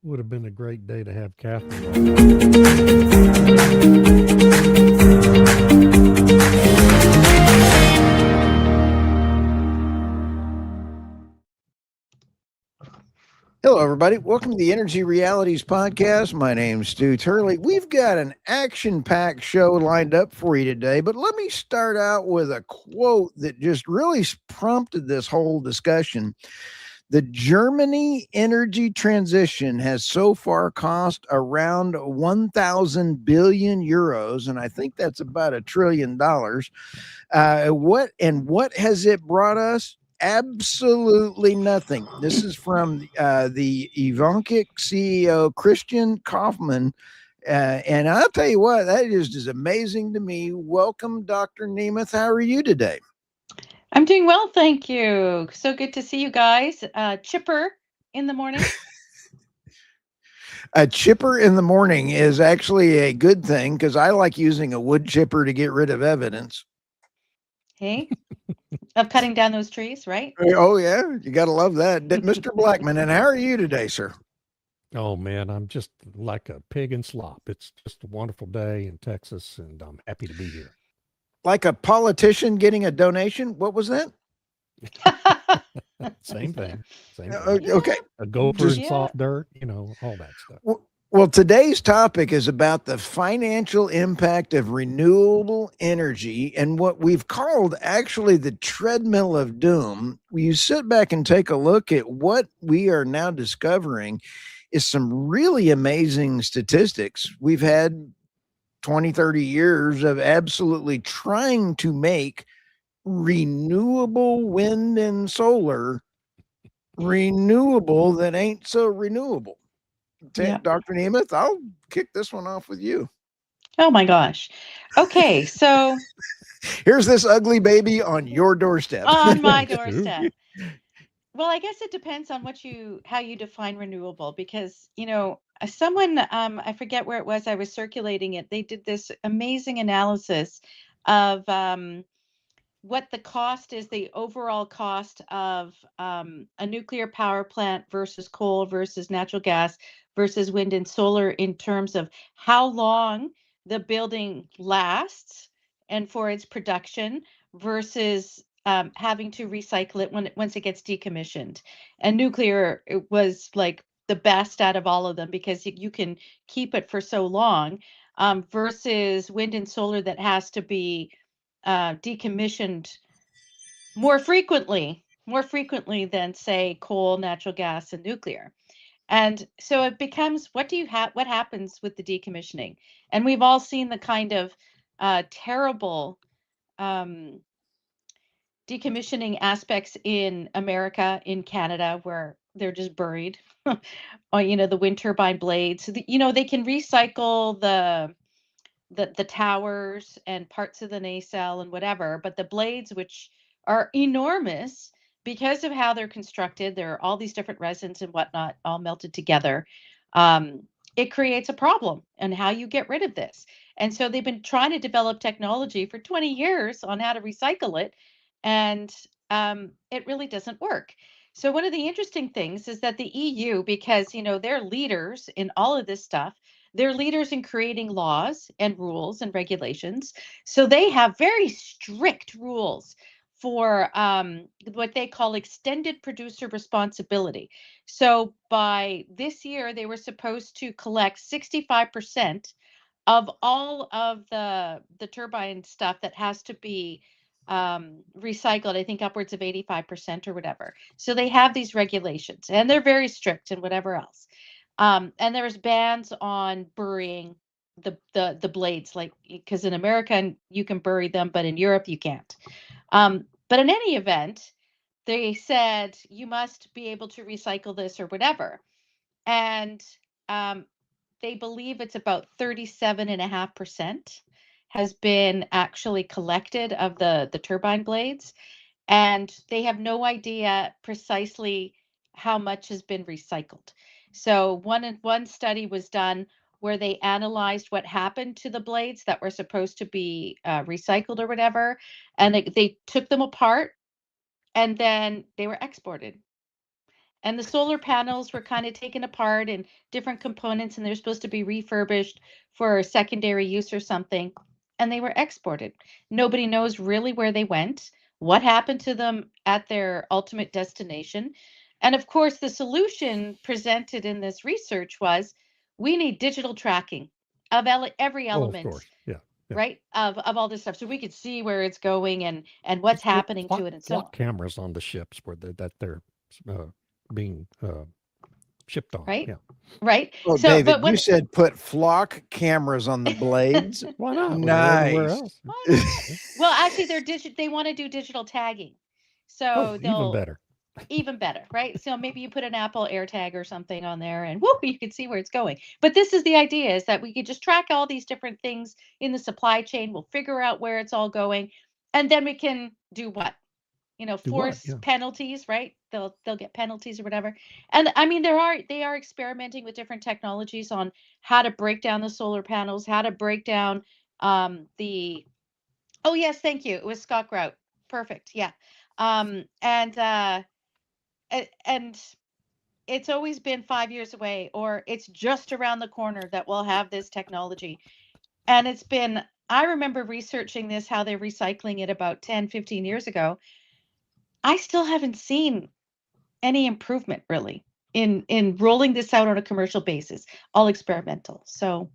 Would have been a great day to have Catherine on. Hello, everybody. Welcome to the Energy Realities Podcast. My name's Stu Turley. We've got an action packed show lined up for you today, but let me start out with a quote that just really prompted this whole discussion. The Germany energy transition has so far cost around 1,000 billion euros, and I think that's about $1 trillion. What has it brought us? Absolutely nothing. This is from the Evonik CEO Christian Kaufman. And I'll tell you what, that is just amazing to me. Welcome, Dr. Nemeth. How are you today? I'm doing well, thank you. So good to see you guys. Chipper in the morning. A chipper in the morning is actually a good thing because I like using a wood chipper to get rid of evidence. Hey, of cutting down those trees, right? Oh, yeah. You got to love that. Mr. Blackman, and how are you today, sir? Oh man, I'm just like a pig in slop. It's just a wonderful day in Texas, and I'm happy to be here. Like a politician getting a donation? What was that? Same thing. Same thing. Okay. A gopher in soft dirt, all that stuff. Well, today's topic is about the financial impact of renewable energy and what we've called actually the treadmill of doom. You sit back and take a look at what we are now discovering is some really amazing statistics. We've had 20, 30 years of absolutely trying to make renewable wind and solar renewable that ain't so renewable. Dr. Nemeth, I'll kick this one off with you. Oh my gosh. Okay, so here's this ugly baby on your doorstep. On my doorstep. Well, I guess it depends on how you define renewable, because someone, I forget where it was, I was circulating it. They did this amazing analysis of what the cost is, the overall cost of a nuclear power plant versus coal versus natural gas versus wind and solar, in terms of how long the building lasts and for its production versus having to recycle it once it gets decommissioned. And nuclear, it was like the best out of all of them because you can keep it for so long, versus wind and solar that has to be decommissioned more frequently than, say, coal, natural gas, and nuclear. And so it becomes, what happens with the decommissioning? And we've all seen the kind of terrible um, decommissioning aspects in America, in Canada, where they're just buried. Or, the wind turbine blades. They can recycle the towers and parts of the nacelle and whatever, but the blades, which are enormous because of how they're constructed, there are all these different resins and whatnot all melted together. It creates a problem and how you get rid of this. And so they've been trying to develop technology for 20 years on how to recycle it, and it really doesn't work. So one of the interesting things is that the EU, because they're leaders in all of this stuff, they're leaders in creating laws and rules and regulations. So they have very strict rules for what they call extended producer responsibility. So by this year, they were supposed to collect 65% of all of the turbine stuff that has to be recycled. I think upwards of 85% or whatever. So they have these regulations, and they're very strict and whatever else. And there's bans on burying the blades, like, because in America you can bury them, but in Europe you can't. But in any event, they said you must be able to recycle this or whatever. And um, they believe it's about 37.5% has been actually collected of the turbine blades. And they have no idea precisely how much has been recycled. So one study was done where they analyzed what happened to the blades that were supposed to be recycled or whatever, and they took them apart, and then they were exported. And the solar panels were kind of taken apart in different components, and they're supposed to be refurbished for secondary use or something. And they were exported. Nobody knows really where they went, what happened to them at their ultimate destination. And of course, the solution presented in this research was we need digital tracking of every Oh, of element, course. Yeah. Yeah. right, of all this stuff, so we could see where it's going and what's Just get happening to it and so on, flock cameras on the ships where that they're being shipped on. right? Yeah. Right. Oh, So, David, but you when said put flock cameras on the blades. Why not? We have everywhere Nice. else. why not? Well, actually, they want to do digital tagging, Oh, so even they'll better. even better, right? So maybe you put an Apple AirTag or something on there, and whoop, you can see where it's going. But this is the idea: is that we could just track all these different things in the supply chain. We'll figure out where it's all going, and then we can do what? Do what? Force Yeah. penalties, right? They'll get penalties or whatever. And I mean, they are experimenting with different technologies on how to break down the solar panels, how to break down the. Oh yes, thank you. It was Scott Grout. Perfect. Yeah. And it's always been 5 years away, or it's just around the corner that we'll have this technology. And it's been. I remember researching this, how they're recycling it about 10, 15 years ago. I still haven't seen any improvement really in rolling this out on a commercial basis, all experimental. So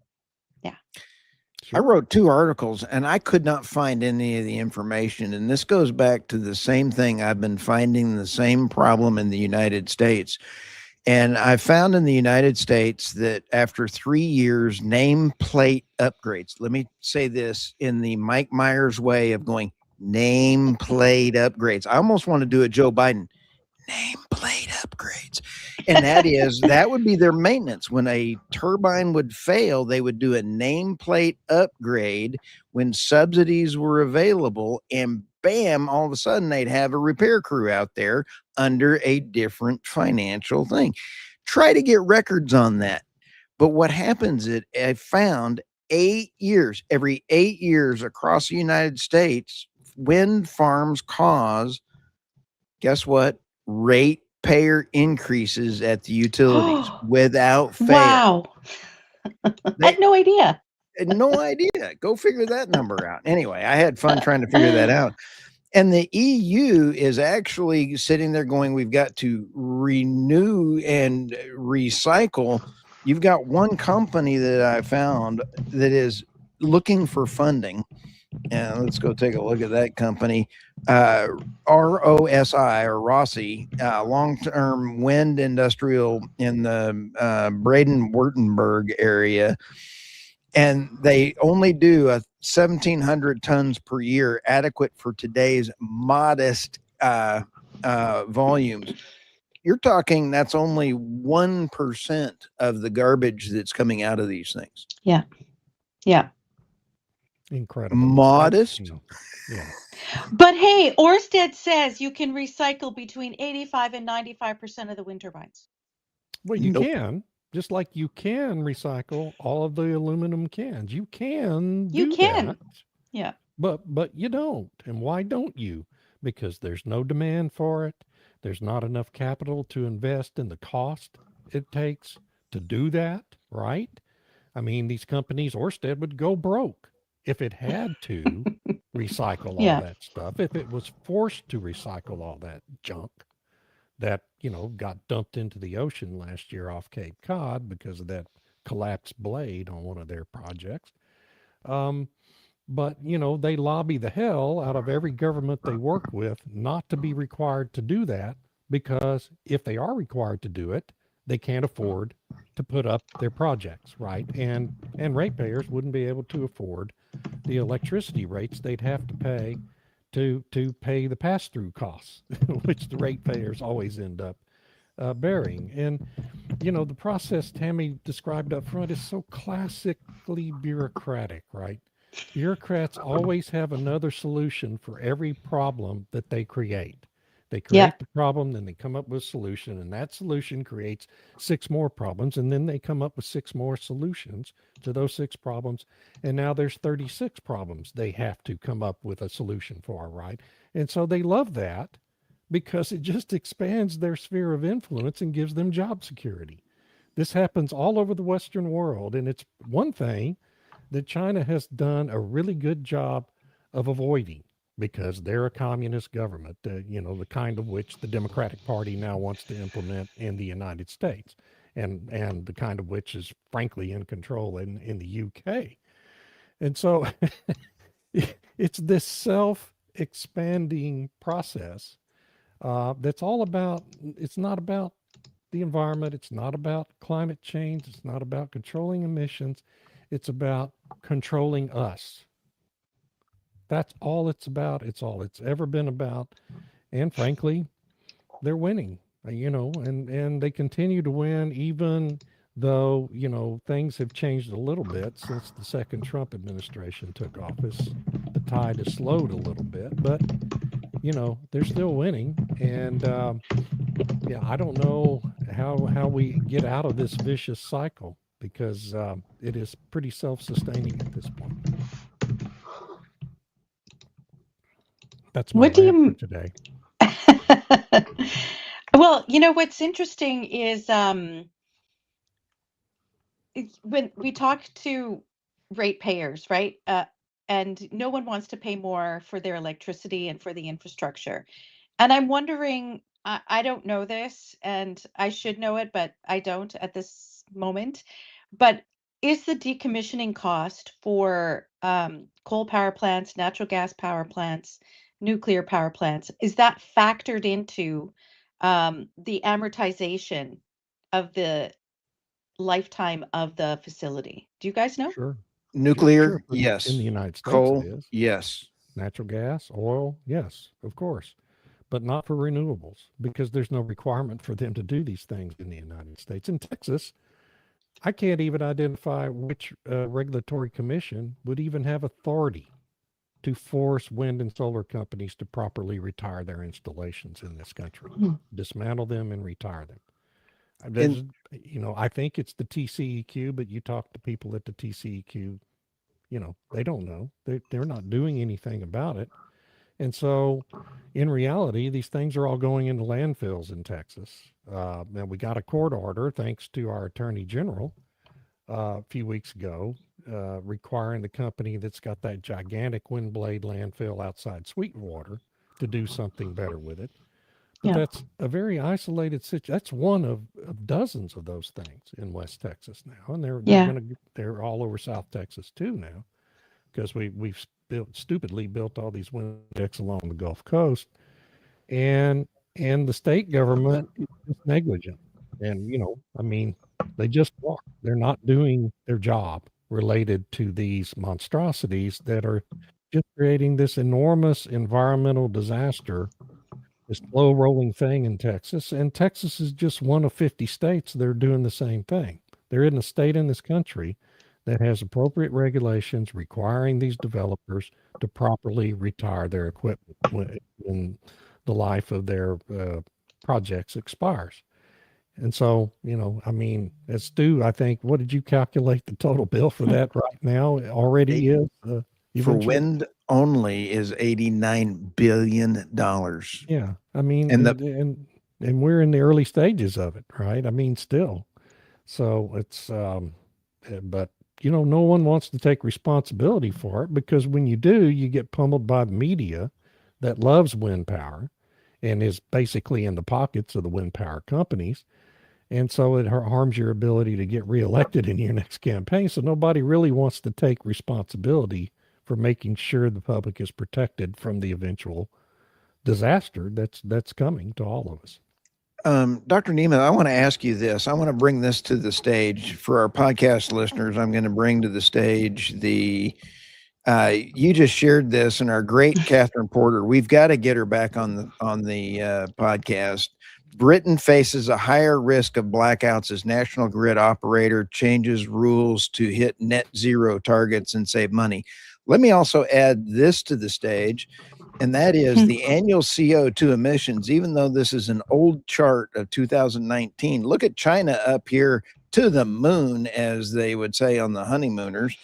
yeah. I Sure. wrote 2 articles and I could not find any of the information. And this goes back to the same thing. I've been finding the same problem in the United States. And I found in the United States that after 3 years, nameplate upgrades, let me say this in the Mike Myers way of going, nameplate upgrades. I almost want to do a Joe Biden nameplate upgrades. And that would be their maintenance. When a turbine would fail, they would do a nameplate upgrade when subsidies were available, and bam, all of a sudden they'd have a repair crew out there under a different financial thing. Try to get records on that. But what happens is I found 8 years, every 8 years across the United States, wind farms cause, guess what? Ratepayer increases at the utilities without fail. Wow. I had no idea. No idea. Go figure that number out. Anyway, I had fun trying to figure that out. And the EU is actually sitting there going, we've got to renew and recycle. You've got one company that I found that is looking for funding. And let's go take a look at that company. ROSI or Rossi, long-term wind industrial in the Braden-Württemberg area. And they only do 1,700 tons per year, adequate for today's modest volumes. You're talking that's only 1% of the garbage that's coming out of these things. Yeah. Yeah. Incredible. Modest. Yeah. But hey, Ørsted says you can recycle between 85 and 95% of the wind turbines. Well, you Nope. can, just like you can recycle all of the aluminum cans. You can You do can. that, Yeah. but you don't. And why don't you? Because there's no demand for it. There's not enough capital to invest in the cost it takes to do that, right? I mean, these companies, Ørsted would go broke if it had to recycle all Yeah. that stuff, if it was forced to recycle all that junk that, got dumped into the ocean last year off Cape Cod because of that collapsed blade on one of their projects. But, they lobby the hell out of every government they work with not to be required to do that, because if they are required to do it, they can't afford to put up their projects, right? And ratepayers wouldn't be able to afford the electricity rates they'd have to pay to pay the pass-through costs, which the ratepayers always end up bearing. And the process Tammy described up front is so classically bureaucratic, right? Bureaucrats always have another solution for every problem that they create. They create Yeah. the problem, then they come up with a solution, and that solution creates 6 more problems, and then they come up with 6 more solutions to those 6 problems, and now there's 36 problems they have to come up with a solution for, right? And so they love that because it just expands their sphere of influence and gives them job security. This happens all over the Western world. And it's one thing that China has done a really good job of avoiding because they're a communist government, the kind of which the Democratic Party now wants to implement in the United States, and the kind of which is frankly in control in the UK. And so it's this self-expanding process that's all about. It's not about the environment. It's not about climate change. It's not about controlling emissions. It's about controlling us. That's all it's about. It's all it's ever been about. And frankly, they're winning, and they continue to win, even though, things have changed a little bit since the second Trump administration took office. The tide has slowed a little bit, but, they're still winning. And yeah, I don't know how we get out of this vicious cycle because it is pretty self-sustaining at this point. That's my What do rant for you today. Well, what's interesting is when we talk to ratepayers, right? And no one wants to pay more for their electricity and for the infrastructure. And I'm wondering, I don't know this, and I should know it, but I don't at this moment. But is the decommissioning cost for coal power plants, natural gas power plants, nuclear power plants, is that factored into the amortization of the lifetime of the facility? Do you guys know? Sure. Nuclear, In the yes. United States, it Coal, is. yes. Natural gas, oil, yes, of course, but not for renewables because there's no requirement for them to do these things in the United States. In Texas, I can't even identify which regulatory commission would even have authority to force wind and solar companies to properly retire their installations in this country, Hmm. dismantle them and retire them. And I think it's the TCEQ, but you talk to people at the TCEQ, they don't know. They're not doing anything about it. And so in reality, these things are all going into landfills in Texas. And we got a court order, thanks to our attorney general, a few weeks ago, requiring the company that's got that gigantic wind blade landfill outside Sweetwater to do something better with it. But Yeah. that's a very isolated situation. That's one of dozens of those things in West Texas now, and Yeah. they're all over South Texas too now, because we've stupidly built all these wind decks along the Gulf Coast, and the state government is just negligent, and they just are. They're not doing their job related to these monstrosities that are just creating this enormous environmental disaster, this slow rolling thing in Texas. And Texas is just one of 50 states that are doing the same thing. There isn't a state in this country that has appropriate regulations requiring these developers to properly retire their equipment when the life of their projects expires. And so, as Stu, I think, what did you calculate the total bill for that right now already is? for Eventually? wind only is $89 billion. Yeah. And And we're in the early stages of it, right? Still. So it's, but no one wants to take responsibility for it because when you do, you get pummeled by the media that loves wind power and is basically in the pockets of the wind power companies. And so it harms your ability to get reelected in your next campaign. So nobody really wants to take responsibility for making sure the public is protected from the eventual disaster that's coming to all of us. Dr. Neiman, I want to ask you this. I want to bring this to the stage for our podcast listeners. I'm going to bring to the stage you just shared this, and our great Catherine Porter. We've got to get her back on the podcast. Britain faces a higher risk of blackouts as national grid operator changes rules to hit net zero targets and save money. Let me also add this to the stage, and that is the annual CO2 emissions. Even though this is an old chart of 2019, look at China up here to the moon, as they would say on the honeymooners.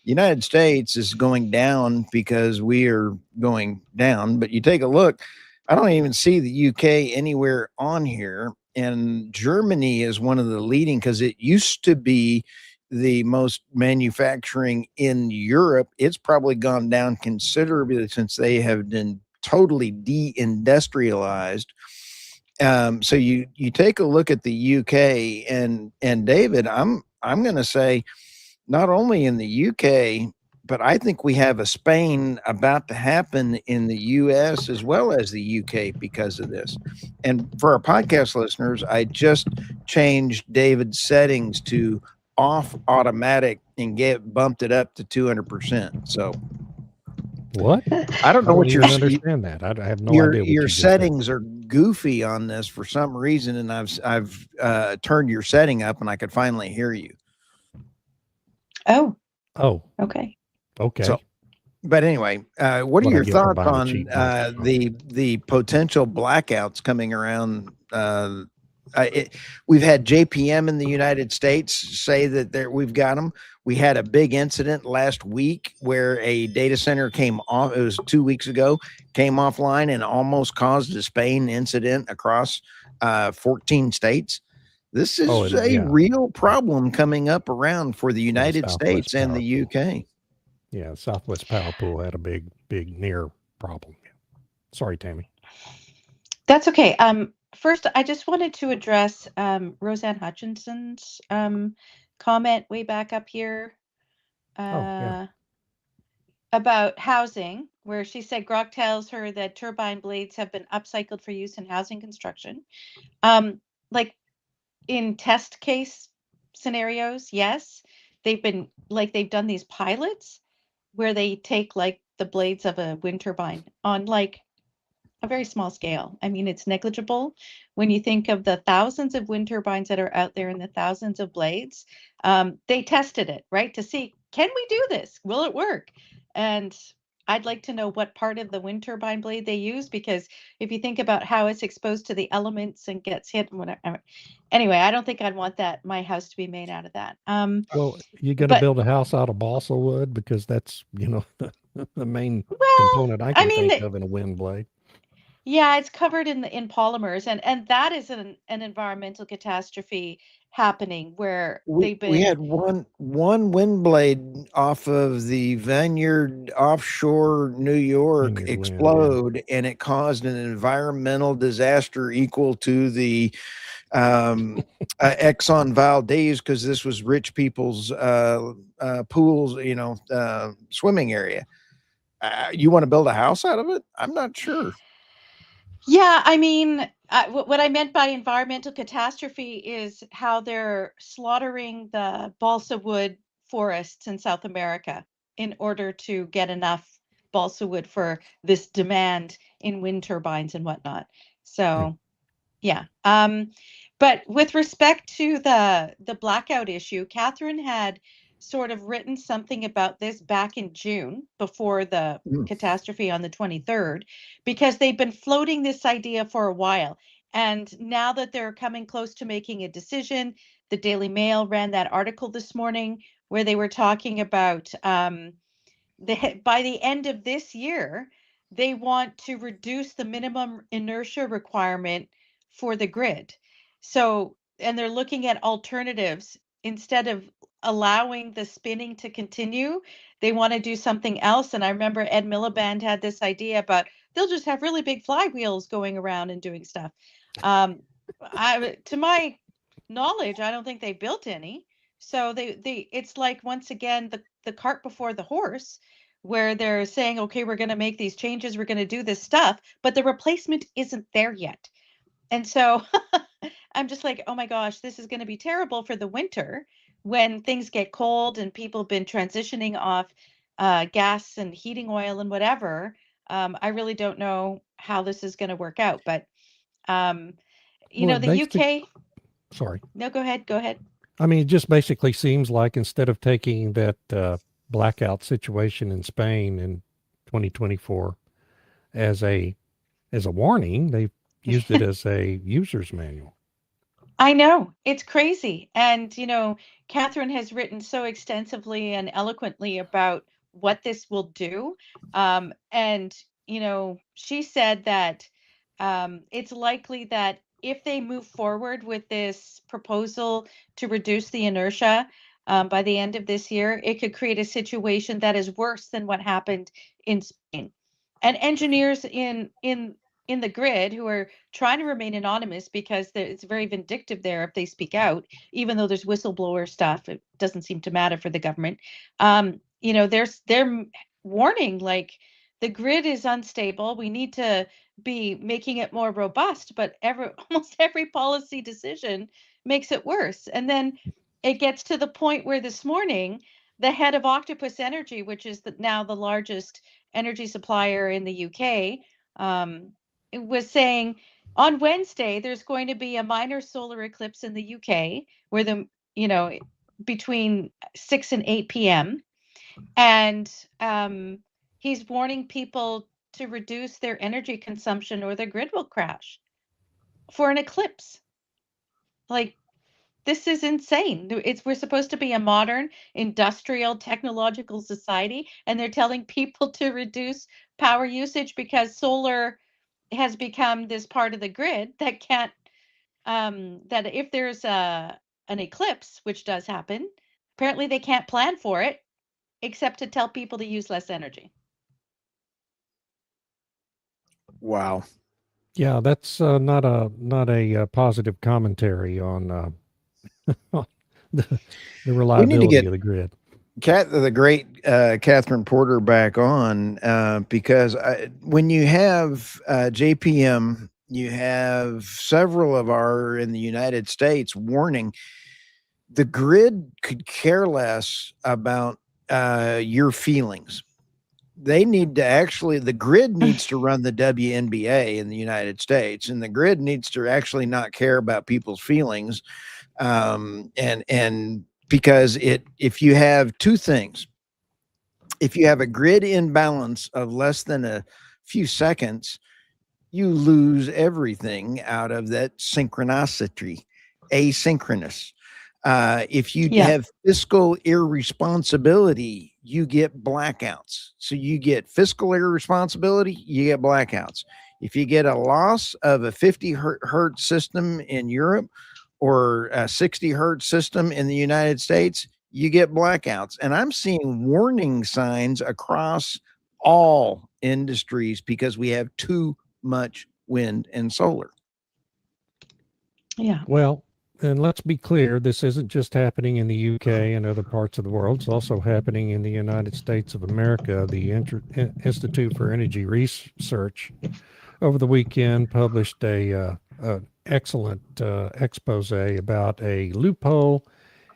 The United States is going down because we are going down. But you take a look, I don't even see the UK anywhere on here. And Germany is one of the leading because it used to be the most manufacturing in Europe. It's probably gone down considerably since they have been totally deindustrialized. So you take a look at the UK and David, I'm going to say not only in the UK, but I think we have a Spain about to happen in the US as well as the UK because of this. And for our podcast listeners, I just changed David's settings to off automatic and bumped it up to 200%. So What? I don't I know don't what even understand that. I have no idea what your you just said. settings are goofy on this for some reason, and I've turned your setting up, and I could finally hear you. Oh, Oh, okay. okay. So, but anyway, what are What I your get for thoughts buying a on cheap mic. the potential blackouts coming around? We've had JPM in the United States say that we've got them. We had a big incident last week where a data center came off. It was 2 weeks ago, came offline and almost caused a Spain incident across 14 states. This is a yeah, real problem coming up around for the the United Southwest States and Power the Pool. UK. Yeah, Southwest Power Pool had a big near problem. Sorry, Tammy. That's okay. First, I just wanted to address Roseanne Hutchinson's comment way back up here Oh, yeah. about housing, where she said Grok tells her that turbine blades have been upcycled for use in housing construction. Like in test case scenarios, yes, they've done these pilots where they take like the blades of a wind turbine on like a very small scale. I mean, it's negligible when you think of the thousands of wind turbines that are out there and the thousands of blades. They tested it, right, to see, can we do this? Will it work? And I'd like to know what part of the wind turbine blade they use, because if you think about how it's exposed to the elements and gets hit and whatever. Anyway, I don't think I'd want my house to be made out of that. Well, you got to But build a house out of balsa wood because that's the main well, component I I can mean, think of in a wind blade. yeah, it's covered in polymers, and that is an environmental catastrophe happening where they've We been had one wind blade off of the Vineyard offshore New York Vineyard wind, yeah. explode, and it caused an environmental disaster equal to the Exxon Valdez, because this was rich people's pools, swimming area. You want to build a house out of it? I'm not sure. Yeah, I mean, what I meant by environmental catastrophe is how they're slaughtering the balsa wood forests in South America in order to get enough balsa wood for this demand in wind turbines and whatnot. Yeah. So, yeah. But with respect to the blackout issue, Catherine had sort of written something about this back in June before the Mm. catastrophe on the 23rd, because they've been floating this idea for a while. And now that they're coming close to making a decision, the Daily Mail ran that article this morning where they were talking about by the end of this year, they want to reduce the minimum inertia requirement for the grid. So, and they're looking at alternatives instead of allowing the spinning to continue. They want to do something else. And I remember Ed Miliband had this idea about they'll just have really big flywheels going around and doing stuff. To my knowledge, I don't think they built any. So it's like once again the cart before the horse, where they're saying, okay, we're going to make these changes, we're going to do this stuff, but the replacement isn't there yet. And so I'm just like, oh my gosh, this is going to be terrible for the winter when things get cold and people have been transitioning off gas and heating oil and whatever. I really don't know how this is going to work out, but um, Well, it the UK. sorry. No, go ahead. Go ahead. I mean, it just basically seems like instead of taking that blackout situation in Spain in 2024 as a warning, they've used it as a user's manual. I know, it's crazy. And, Catherine has written so extensively and eloquently about what this will do. And, she said that it's likely that if they move forward with this proposal to reduce the inertia by the end of this year, it could create a situation that is worse than what happened in Spain. And engineers in the grid who are trying to remain anonymous because it's very vindictive there if they speak out, even though there's whistleblower stuff, it doesn't seem to matter for the government. They're warning like the grid is unstable. We need to be making it more robust, but almost every policy decision makes it worse. And then it gets to the point where this morning, the head of Octopus Energy, which is now the largest energy supplier in the UK, it was saying on Wednesday there's going to be a minor solar eclipse in the UK where you know between 6 and 8 p.m. and he's warning people to reduce their energy consumption or the grid will crash for an eclipse. Like, this is insane. We're supposed to be a modern, industrial, technological society, and they're telling people to reduce power usage because solar has become this part of the grid that can't. That if there's an eclipse, which does happen, apparently they can't plan for it except to tell people to use less energy. Wow. Yeah, that's not a positive commentary on the We need to reliability get of the grid. the great Catherine Porter back on because when you have JPM, you have several of our in the United States warning the grid could care less about your feelings. They need to actually, the grid needs to run the WNBA in the United States, and the grid needs to actually not care about people's feelings. And because if you have two things, if you have a grid imbalance of less than a few seconds, you lose everything out of that synchronicity, asynchronous. If you Yeah. have fiscal irresponsibility, you get blackouts. So you get fiscal irresponsibility, you get blackouts. If you get a loss of a 50 hertz system in Europe or a 60 hertz system in the United States, you get blackouts. And I'm seeing warning signs across all industries because we have too much wind and solar. Yeah. Well, and let's be clear, this isn't just happening in the UK and other parts of the world. It's also happening in the United States of America. The Institute for Energy Research over the weekend published a excellent expose about a loophole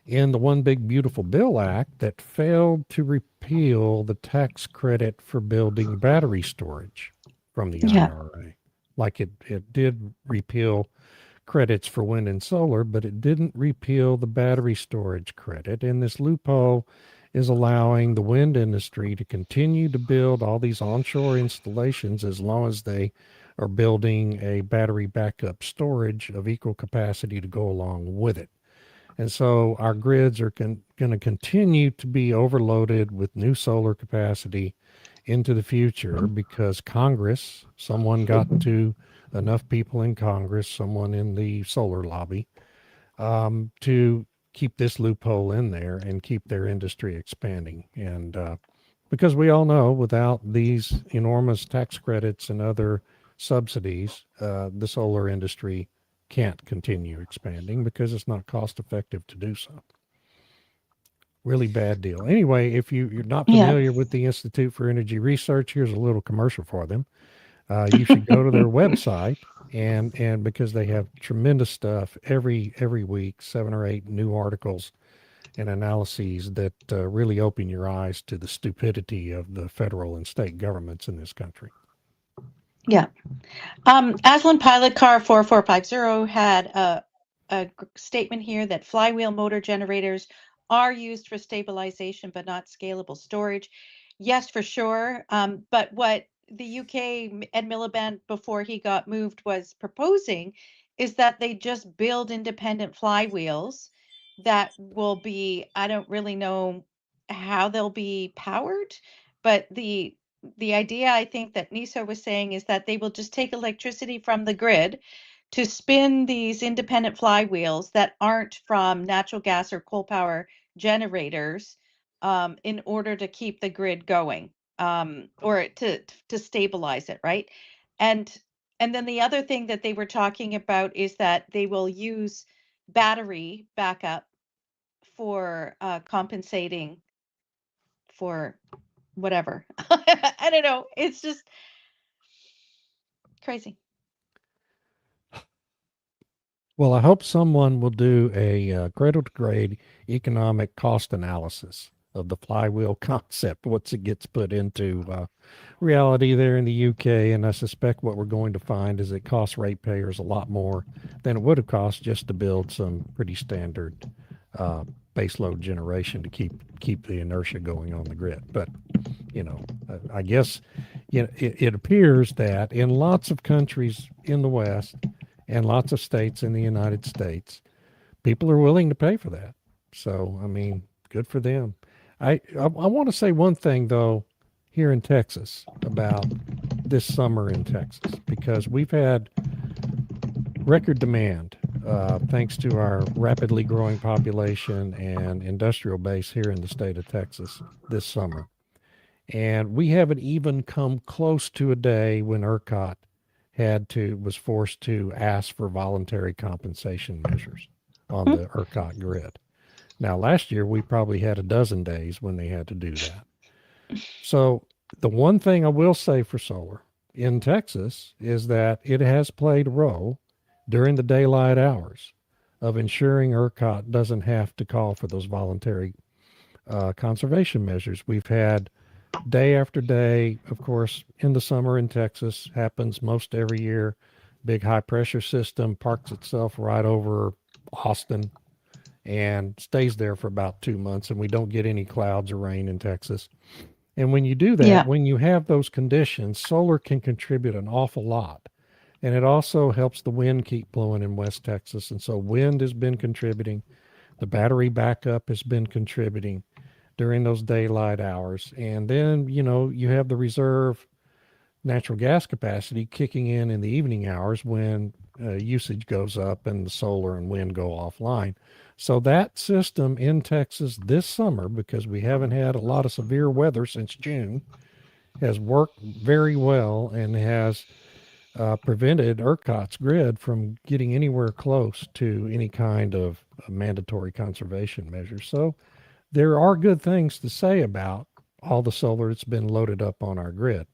in the One Big Beautiful Bill Act that failed to repeal the tax credit for building battery storage from the Yeah. IRA. Like it did repeal credits for wind and solar, but it didn't repeal the battery storage credit. And this loophole is allowing the wind industry to continue to build all these onshore installations as long as they are building a battery backup storage of equal capacity to go along with it. And so our grids are going to continue to be overloaded with new solar capacity into the future because Congress, someone got to enough people in Congress, someone in the solar lobby, to keep this loophole in there and keep their industry expanding. And because we all know without these enormous tax credits and other subsidies, the solar industry can't continue expanding because it's not cost effective to do so. Really bad deal. Anyway, if you're not Yeah. familiar with the Institute for Energy Research, here's a little commercial for them. You should go to their website and because they have tremendous stuff every week, 7 or 8 new articles and analyses that really open your eyes to the stupidity of the federal and state governments in this country. Yeah. Aslan Pilot Car 4450 had a statement here that flywheel motor generators are used for stabilization but not scalable storage. Yes, for sure. But what the UK Ed Miliband, before he got moved, was proposing is that they just build independent flywheels that will be, I don't really know how they'll be powered, but the idea I think that NISO was saying is that they will just take electricity from the grid to spin these independent flywheels that aren't from natural gas or coal power generators, in order to keep the grid going, or to stabilize it, right? And and then the other thing that they were talking about is that they will use battery backup for compensating for whatever. I don't know. It's just crazy. Well, I hope someone will do a cradle to grade economic cost analysis of the flywheel concept once it gets put into reality there in the UK. And I suspect what we're going to find is it costs ratepayers a lot more than it would have cost just to build some pretty standard baseload generation to keep the inertia going on the grid. But I guess it appears that in lots of countries in the West and lots of states in the United States, people are willing to pay for that. So, I mean, good for them. I want to say one thing though here in Texas about this summer in Texas, because we've had record demand thanks to our rapidly growing population and industrial base here in the state of Texas this summer. And we haven't even come close to a day when ERCOT was forced to ask for voluntary compensation measures on the ERCOT grid. Now, last year, we probably had a dozen days when they had to do that. So the one thing I will say for solar in Texas is that it has played a role during the daylight hours of ensuring ERCOT doesn't have to call for those voluntary conservation measures. We've had day after day, of course, in the summer in Texas, happens most every year. Big high pressure system parks itself right over Austin and stays there for about 2 months, and we don't get any clouds or rain in Texas. And when you do that, Yeah. when you have those conditions, solar can contribute an awful lot. And it also helps the wind keep blowing in West Texas. And so wind has been contributing. The battery backup has been contributing during those daylight hours. And then, you have the reserve natural gas capacity kicking in the evening hours when usage goes up and the solar and wind go offline. So that system in Texas this summer, because we haven't had a lot of severe weather since June, has worked very well and has prevented ERCOT's grid from getting anywhere close to any kind of mandatory conservation measures. So there are good things to say about all the solar that's been loaded up on our grid.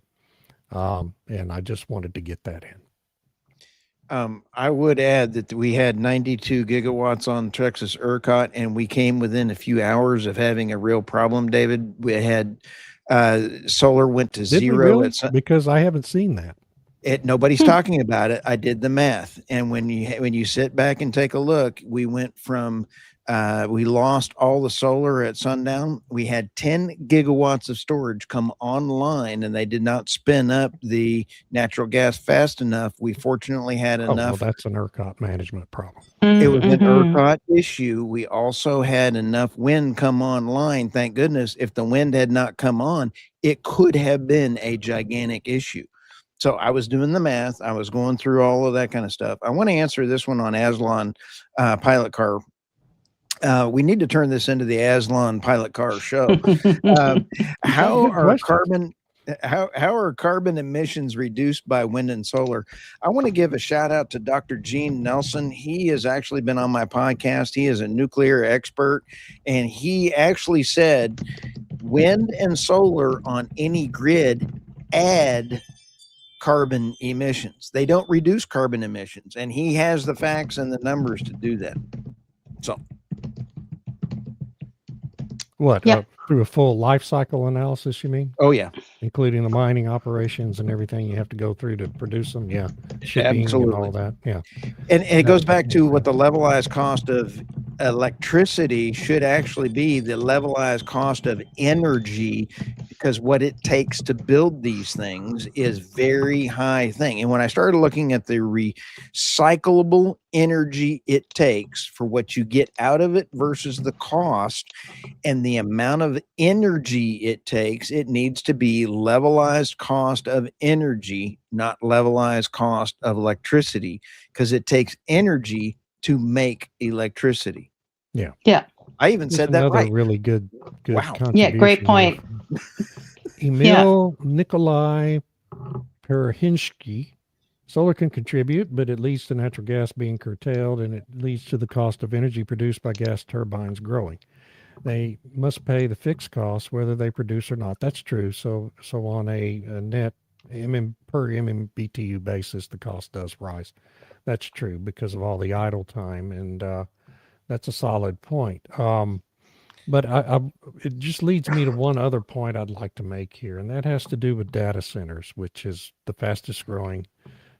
And I just wanted to get that in. I would add that we had 92 gigawatts on Texas ERCOT, and we came within a few hours of having a real problem, David. We had solar went to Did we zero really? at Because I haven't seen that. Nobody's talking about it. I did the math, and when you sit back and take a look, we went from we lost all the solar at sundown. We had 10 gigawatts of storage come online, and they did not spin up the natural gas fast enough. We fortunately had Oh, well, enough. that's an ERCOT management problem. It was an Mhm. ERCOT issue. We also had enough wind come online. Thank goodness. If the wind had not come on, it could have been a gigantic issue. So I was doing the math. I was going through all of that kind of stuff. I want to answer this one on Aslan pilot car. We need to turn this into the Aslan pilot car show. How Good are questions. how are carbon emissions reduced by wind and solar? I want to give a shout out to Dr. Gene Nelson. He has actually been on my podcast. He is a nuclear expert, and he actually said wind and solar on any grid add carbon emissions. They don't reduce carbon emissions, and he has the facts and the numbers to do that. So What? Yeah. Through a full life cycle analysis, you mean? oh yeah, Including the mining operations and everything you have to go through to produce them? Yeah. Shipping and absolutely. all that. Yeah. And it No, goes that back makes to what the sense. levelized cost of electricity should actually be the levelized cost of energy because what it takes to build these things is very high thing. And when I started looking at the recyclable energy it takes for what you get out of it versus the cost and the amount of energy it takes, it needs to be levelized cost of energy, not levelized cost of electricity, because it takes energy to make electricity. Yeah. Yeah. I even Here's said that another right. really good Wow. Yeah. Great contribution here point. from Yeah. Emil Nikolai Perhinsky. Solar can contribute, but it leads to natural gas being curtailed, and it leads to the cost of energy produced by gas turbines growing. They must pay the fixed costs whether they produce or not. That's true. So on a net per MMBTU basis, the cost does rise. That's true because of all the idle time, and that's a solid point. But it just leads me to one other point I'd like to make here, and that has to do with data centers, which is the fastest growing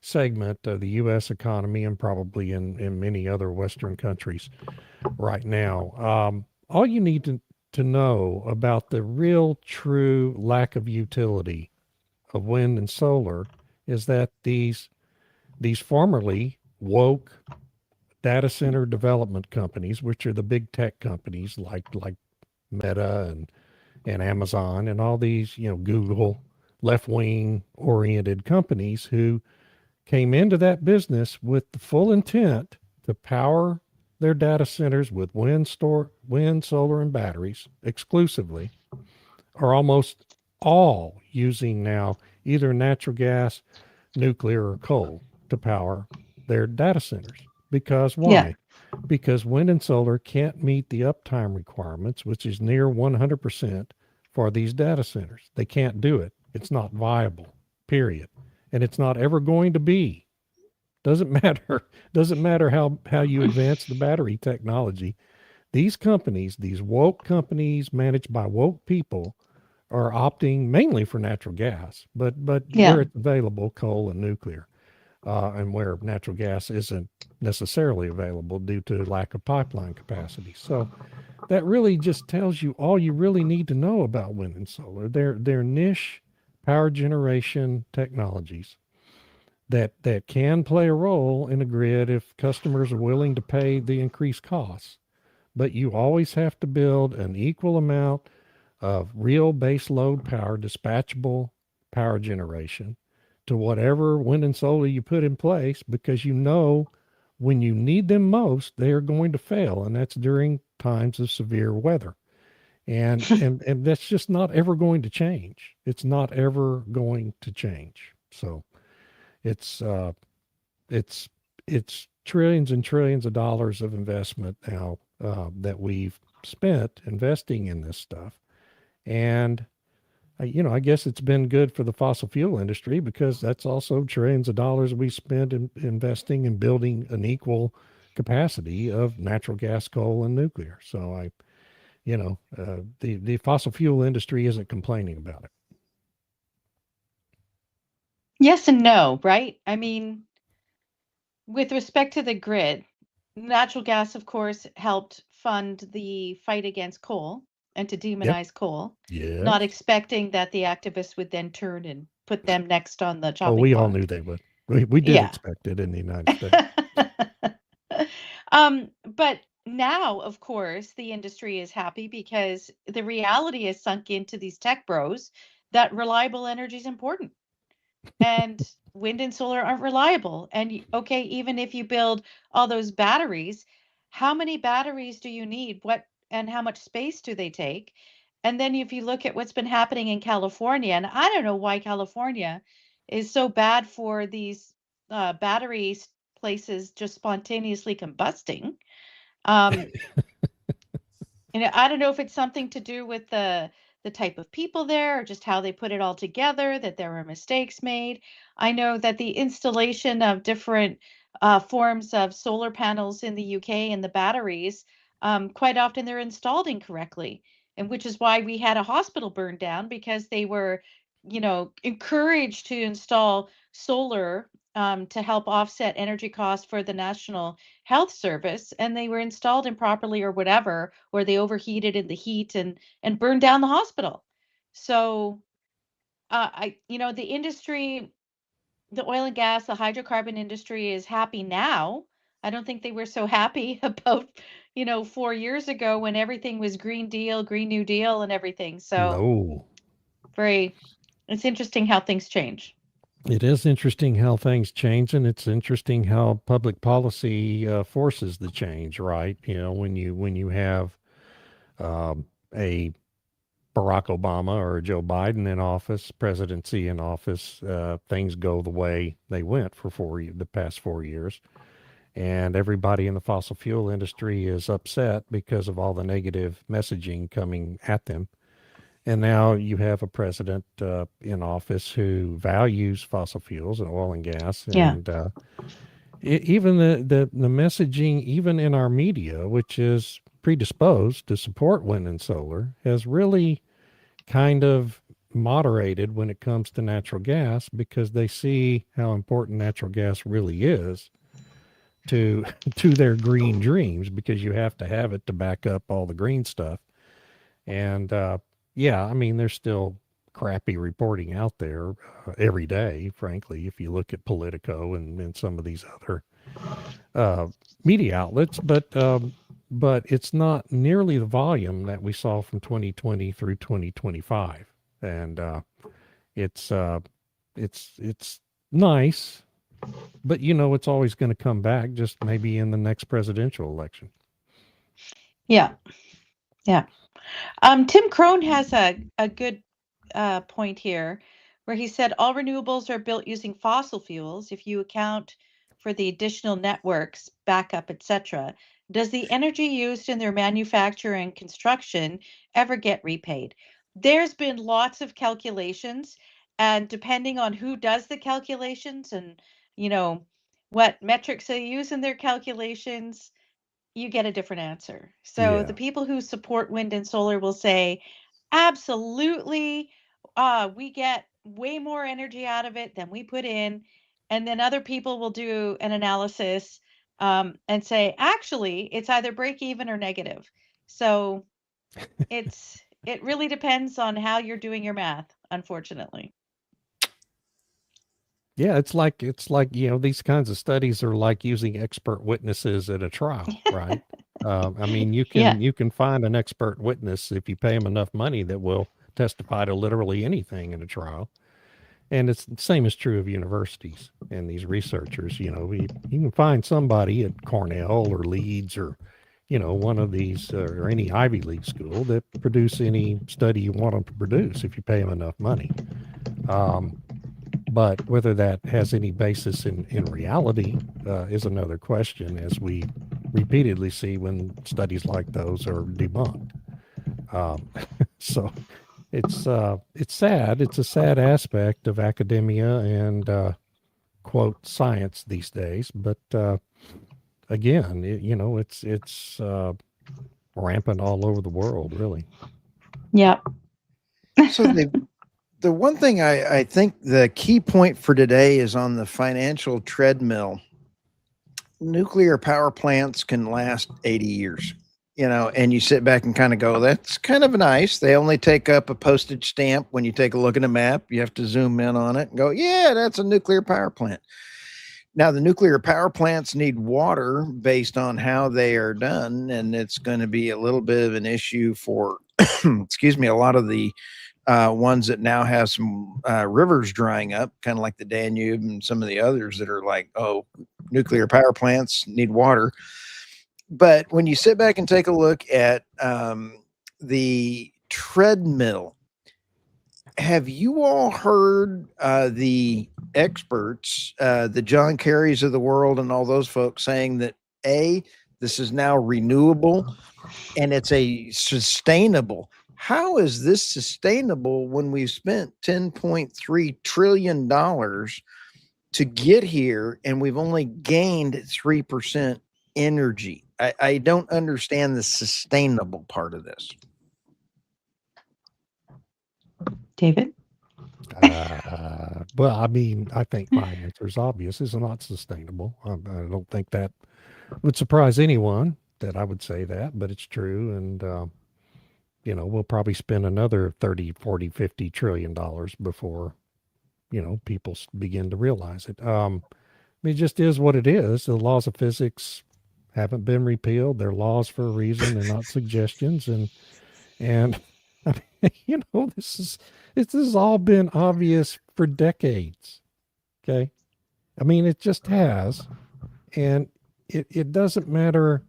segment of the U.S. economy and probably in many other Western countries right now. All you need to know about the real true lack of utility of wind and solar is that these formerly woke data center development companies, which are the big tech companies like Meta and Amazon and all these, Google, left wing oriented companies who came into that business with the full intent to power their data centers with wind, solar, and batteries exclusively, are almost all using now either natural gas, nuclear, or coal to power their data centers. Because Yeah. why? Because wind and solar can't meet the uptime requirements, which is near 100% for these data centers. They can't do it. It's not viable, period. And it's not ever going to be. Doesn't matter. Doesn't matter how you advance the battery technology. These companies, these woke companies managed by woke people, are opting mainly for natural gas, but Yeah. where it's available, coal and nuclear, and where natural gas isn't necessarily available due to lack of pipeline capacity. So that really just tells you all you really need to know about wind and solar. They're niche power generation technologies that can play a role in a grid if customers are willing to pay the increased costs. But you always have to build an equal amount of real base load power, dispatchable power generation to whatever wind and solar you put in place, because when you need them most, they are going to fail. And that's during times of severe weather. And that's just not ever going to change. It's not ever going to change. So it's it's it's trillions and trillions of dollars of investment now that we've spent investing in this stuff. And I guess it's been good for the fossil fuel industry because that's also trillions of dollars we spend in investing in building an equal capacity of natural gas, coal, and nuclear. So the fossil fuel industry isn't complaining about it. Yes and no, right? I mean, with respect to the grid, natural gas, of course, helped fund the fight against coal and to Yep. demonize coal, not Yes. expecting that the activists would then turn and put them next on the Oh, chopping we all block. knew they would. We did Yeah. expect it in the United States. But now, of course, the industry is happy because the reality has sunk into these tech bros that reliable energy is important and wind and solar aren't reliable. And okay, even if you build all those batteries, how many batteries do you need? What and how much space do they take? And then if you look at what's been happening in California, and I don't know why California is so bad for these places just spontaneously combusting. Um, and I don't know if it's something to do with the type of people there or just how they put it all together, that there were mistakes made. I know that the installation of different forms of solar panels in the UK and the batteries, quite often they're installed incorrectly, and which is why we had a hospital burned down because they were, encouraged to install solar to help offset energy costs for the National Health Service, and they were installed improperly or whatever, or they overheated in the heat and burned down the hospital. So, the industry, the oil and gas, the hydrocarbon industry is happy now. I don't think they were so happy about, 4 years ago when everything was Green Deal, Green New Deal, and everything. So, No. very, it's interesting how things change. It is interesting how things change, and it's interesting how public policy forces the change. Right? When you have a Barack Obama or Joe Biden in office, presidency in office, things go the way they went for the past 4 years, and everybody in the fossil fuel industry is upset because of all the negative messaging coming at them. And now you have a president in office who values fossil fuels and oil and gas, Yeah. and even the messaging, even in our media, which is predisposed to support wind and solar, has really kind of moderated when it comes to natural gas because they see how important natural gas really is to to their green dreams, because you have to have it to back up all the green stuff. And yeah, I mean, there's still crappy reporting out there every day, frankly, if you look at Politico and some of these other uh, media outlets, but it's not nearly the volume that we saw from 2020 through 2025, and it's it's nice, but it's always going to come back, just maybe in the next presidential election. Yeah. Yeah. Tim Crone has a good point here where he said all renewables are built using fossil fuels. If you account for the additional networks, backup, etc., does the energy used in their manufacture and construction ever get repaid? There's been lots of calculations, and depending on who does the calculations and, you know, what metrics they use in their calculations, you get a different answer. So the Yeah. people who support wind and solar will say, absolutely, we get way more energy out of it than we put in. And then other people will do an analysis and say, actually, it's either break even or negative. So it really depends on how you're doing your math, unfortunately. Yeah, it's like these kinds of studies are like using expert witnesses at a trial, right? I mean, you Yeah. can you can find an expert witness if you pay them enough money that will testify to literally anything in a trial. And it's the same is true of universities and these researchers. You can find somebody at Cornell or Leeds or one of these or any Ivy League school that produce any study you want them to produce if you pay them enough money. Um, but whether that has any basis in reality is another question, as we repeatedly see when studies like those are debunked. Um, so it's sad. It's a sad aspect of academia and quote science these days. But again, it's rampant all over the world, really. Yep. So the one thing I think the key point for today is on the financial treadmill. Nuclear power plants can last 80 years, and you sit back and kind of go, that's kind of nice. They only take up a postage stamp. When you take a look at a map, you have to zoom in on it and go, yeah, that's a nuclear power plant. Now, the nuclear power plants need water based on how they are done, and it's going to be a little bit of an issue for, excuse me, a lot of the ones that now have some rivers drying up, kind of like the Danube and some of the others that are like, oh, nuclear power plants need water. But when you sit back and take a look at the treadmill, have you all heard the experts, the John Kerrys of the world and all those folks saying that this is now renewable and it's a sustainable? How is this sustainable when we've spent $10.3 trillion to get here and we've only gained 3% energy? I don't understand the sustainable part of this. David? Well, I mean, I think my answer is obvious. It's not sustainable. I don't think that would surprise anyone that I would say that, but it's true. And we'll probably spend another 30, 40, 50 trillion dollars before, people begin to realize it. It just is what it is. The laws of physics haven't been repealed. They're laws for a reason. They're not suggestions. And I mean, this has all been obvious for decades. Okay. I mean, it just has. And it doesn't matter.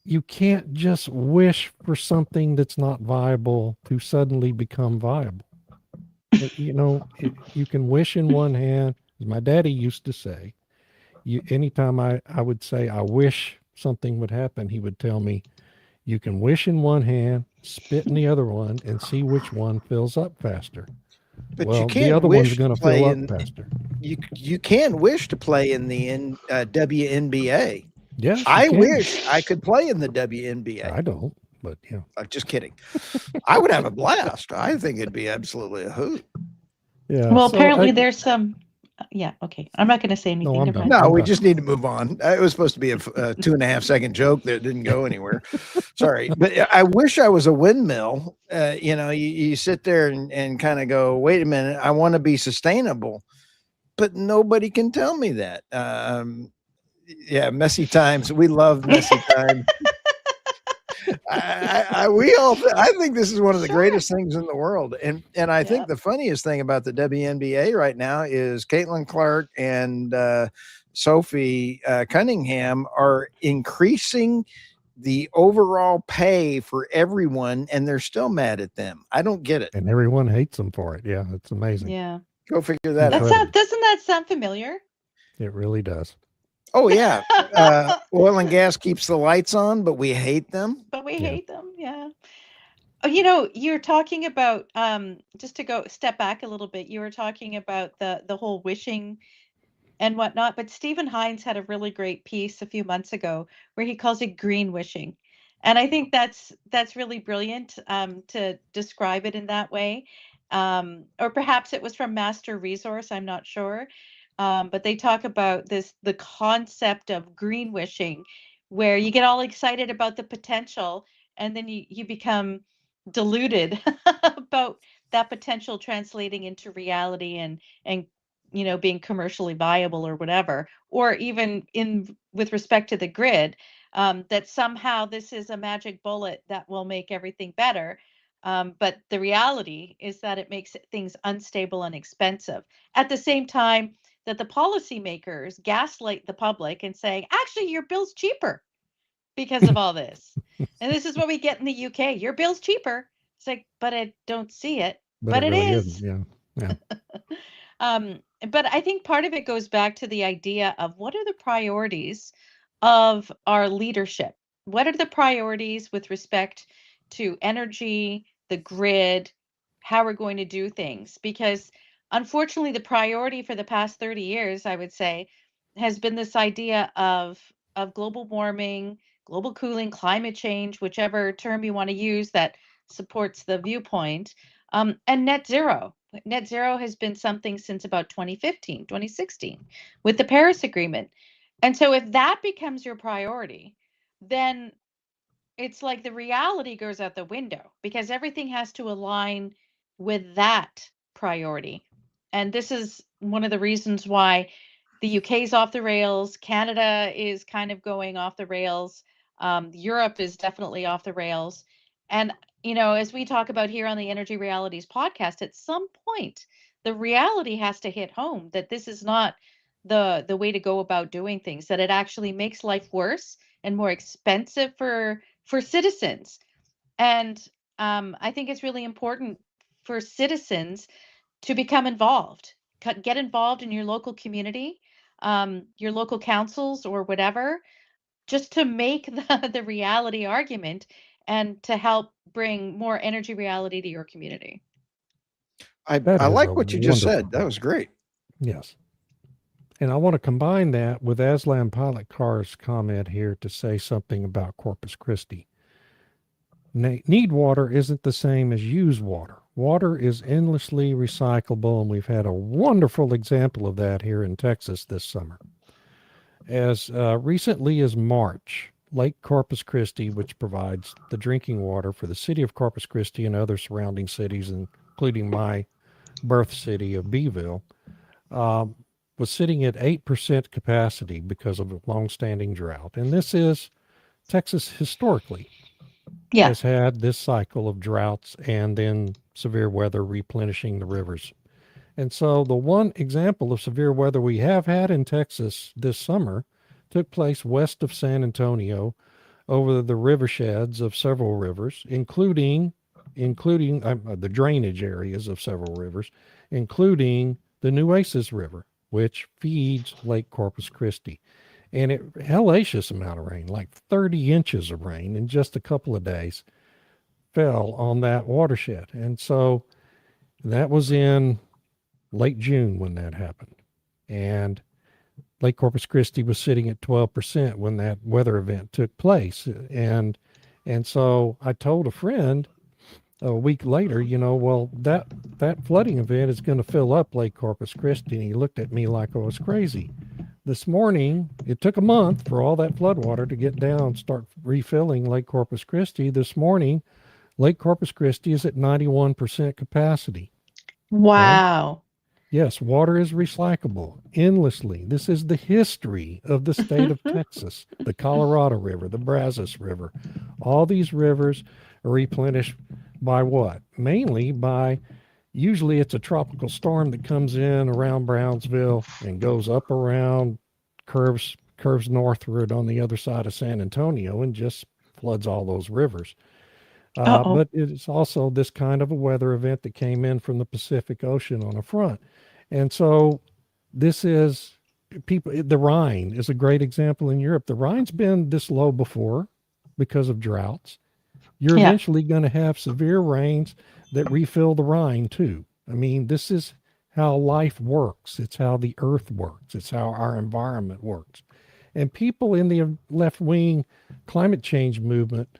You can't just wish for something that's not viable to suddenly become viable. You can wish in one hand, as my daddy used to say. Anytime I would say, I wish something would happen, he would tell me, you can wish in one hand, spit in the other one, and see which one fills up faster. But Well, you the can't other one's wish going to to fill play up in. faster. You can wish to play in the WNBA. Yes, you I can. wish I could play in the WNBA. I don't, but yeah. I'm just kidding. I would have a blast. I think it'd be absolutely a hoot. Yeah. Well, so apparently there's some. Yeah. Okay. I'm not going to say anything. I'm Never done. mind. No, I'm we done. just need to move on. It was supposed to be a 2.5 second joke that didn't go anywhere. Sorry, but I wish I was a windmill. You sit there and kind of go, wait a minute, I want to be sustainable, but nobody can tell me that. Yeah, messy times. We love messy times. I think this is one of the Sure. greatest things in the world, and I think Yep. the funniest thing about the WNBA right now is Caitlin Clark and Sophie Cunningham are increasing the overall pay for everyone, and they're still mad at them. I don't get it. And everyone hates them for it. Yeah, it's amazing. Yeah. Go figure that out. Incredible. Doesn't that sound familiar? It really does. Oh yeah, oil and gas keeps the lights on, but we hate them. But we Yeah. hate them. Yeah. Oh, you're talking about just to go step back a little bit. You were talking about the whole wishing and whatnot. But Stephen Hines had a really great piece a few months ago where he calls it green wishing, and I think that's really brilliant to describe it in that way. Or perhaps it was from Master Resource. I'm not sure, but they talk about the concept of green wishing, where you get all excited about the potential, and then you become deluded about that potential translating into reality and being commercially viable or whatever, or even in with respect to the grid, that somehow this is a magic bullet that will make everything better. But the reality is that it makes things unstable and expensive. At the same time that the policymakers gaslight the public and saying, actually, your bill's cheaper because of all this. And this is what we get in the UK. Your bill's cheaper. It's like, but I don't see it. But it it really is. isn't. Yeah. But I think part of it goes back to the idea of what are the priorities of our leadership? What are the priorities with respect to energy, the grid, how we're going to do things? Because unfortunately, the priority for the past 30 years, I would say, has been this idea of global warming, global cooling, climate change, whichever term you want to use that supports the viewpoint, and net zero. Net zero has been something since about 2015, 2016 with the Paris Agreement. And so if that becomes your priority, then it's like the reality goes out the window because everything has to align with that priority. And this is one of the reasons why the UK is off the rails, Canada is kind of going off the rails, Europe is definitely off the rails. And as we talk about here on the Energy Realities podcast, at some point, the reality has to hit home that this is not the way to go about doing things, that it actually makes life worse and more expensive for citizens. And I think it's really important for citizens to become involved, get involved in your local community, your local councils or whatever, just to make the reality argument and to help bring more energy reality to your community. That I is like a what you just wonderful said. That point. was great. Yes. And I want to combine that with Aslan Pilot Carr's comment here to say something about Corpus Christi. Need water isn't the same as use water. Water is endlessly recyclable, and we've had a wonderful example of that here in Texas this summer. As recently as March, Lake Corpus Christi, which provides the drinking water for the city of Corpus Christi and other surrounding cities, including my birth city of Beeville, um, was sitting at 8% capacity because of a longstanding drought. And this is Texas historically Yeah. has had this cycle of droughts and then severe weather replenishing the rivers. And so the one example of severe weather we have had in Texas this summer took place west of San Antonio over the riversheds of several rivers, including the drainage areas of several rivers, including the Nueces River, which feeds Lake Corpus Christi. And it hellacious amount of rain, like 30 inches of rain in just a couple of days, fell on that watershed. And so that was in late June when that happened. And Lake Corpus Christi was sitting at 12% when that weather event took place. And so I told a friend a week later, well, that flooding event is going to fill up Lake Corpus Christi. And he looked at me like I was crazy. This morning, it took a month for all that flood water to get down, start refilling Lake Corpus Christi. This morning, Lake Corpus Christi is at 91% capacity. Wow. Yes, water is recyclable endlessly. This is the history of the state of Texas, the Colorado River, the Brazos River. All these rivers are replenished by what? Mainly by, usually it's a tropical storm that comes in around Brownsville and goes up around, curves northward on the other side of San Antonio and just floods all those rivers. But it's also this kind of a weather event that came in from the Pacific Ocean on a front. And so this is the Rhine is a great example in Europe. The Rhine's been this low before because of droughts. You're eventually going to have severe rains that refill the Rhine too. I mean, this is how life works. It's how the earth works. It's how our environment works. And people in the left-wing climate change movement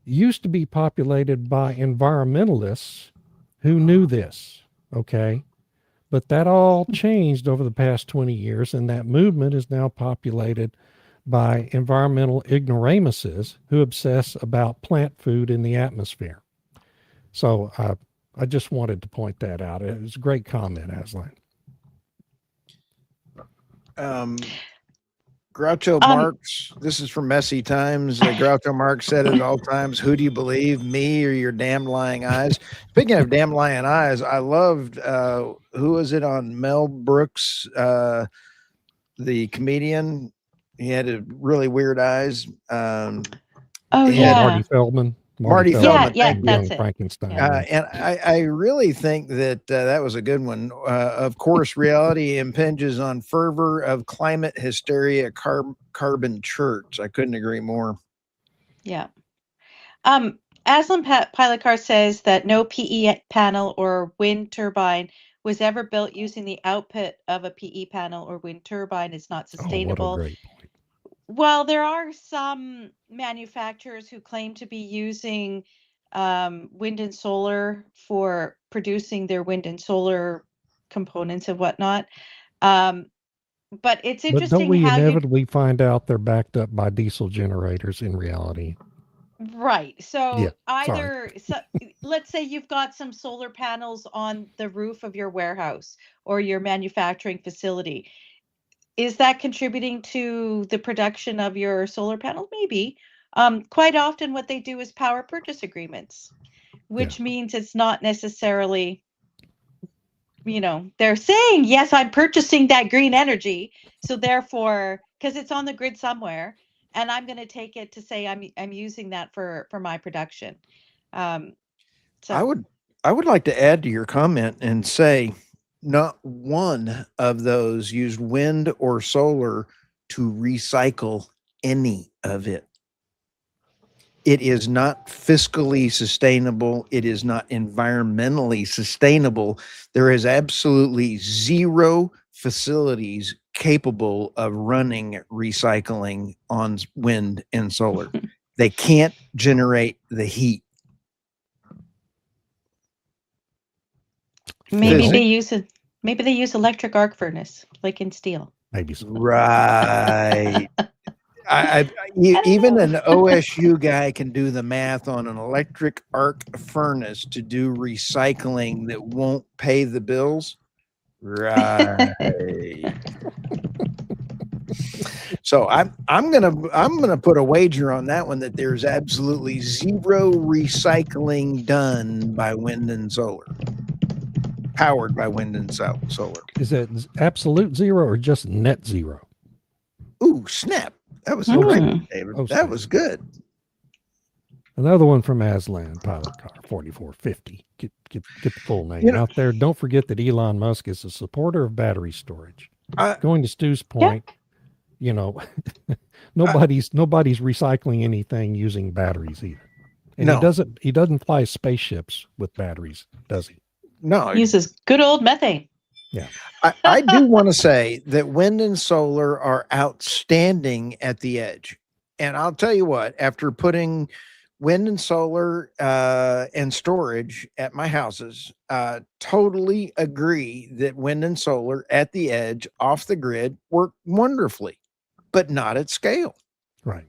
used to be populated by environmentalists who knew this, okay? But that all changed over the past 20 years, and that movement is now populated by environmental ignoramuses who obsess about plant food in the atmosphere. So I just wanted to point that out. It was a great comment, Aslan. Groucho Marx, this is from Messy Times. Groucho Marx said at all times, "Who do you believe, me or your damn lying eyes?" Speaking of damn lying eyes, I loved, who was it on Mel Brooks, the comedian? He had really weird eyes. Marty Feldman. Marty Feldman. Yeah, that's it. Frankenstein. And I really think that that was a good one. Of course, reality impinges on fervor of climate hysteria, carbon church. I couldn't agree more. Yeah. Aslan Pilacar says that no PE panel or wind turbine was ever built using the output of a PE panel or wind turbine. It's not sustainable. What a great point. Well, there are some manufacturers who claim to be using wind and solar for producing their wind and solar components and whatnot. But it's interesting. But don't we inevitably find out they're backed up by diesel generators in reality? Right. So let's say you've got some solar panels on the roof of your warehouse or your manufacturing facility. Is that contributing to the production of your solar panel? Maybe. Quite often what they do is power purchase agreements, which means it's not necessarily, they're saying, yes, I'm purchasing that green energy. So therefore, because it's on the grid somewhere, and I'm going to take it to say I'm using that for my production. So I would like to add to your comment and say, not one of those used wind or solar to recycle any of it. It is not fiscally sustainable. It is not environmentally sustainable. There is absolutely zero facilities capable of running recycling on wind and solar. They can't generate the heat. Maybe they use electric arc furnace, like in steel. Maybe so. Right. don't Even know. an OSU guy can do the math on an electric arc furnace to do recycling that won't pay the bills. Right. So I'm gonna put a wager on that one that there's absolutely zero recycling done by wind and solar, powered by wind and solar. Is that absolute zero or just net zero? Ooh, snap! That was great, Hmm. David. Oh, That snap. was good. Another one from Aslan Pilot Car 4450. Get the full name You know, out there. Don't forget that Elon Musk is a supporter of battery storage. I, Going to Stu's Yeah. point, you know, nobody's recycling anything using batteries either. And no, he doesn't fly spaceships with batteries, does he? no. Uses good old methane. Yeah. I do want to say that wind and solar are outstanding at the edge. And I'll tell you what, after putting wind and solar and storage at my houses, totally agree that wind and solar at the edge off the grid work wonderfully, but not at scale. Right.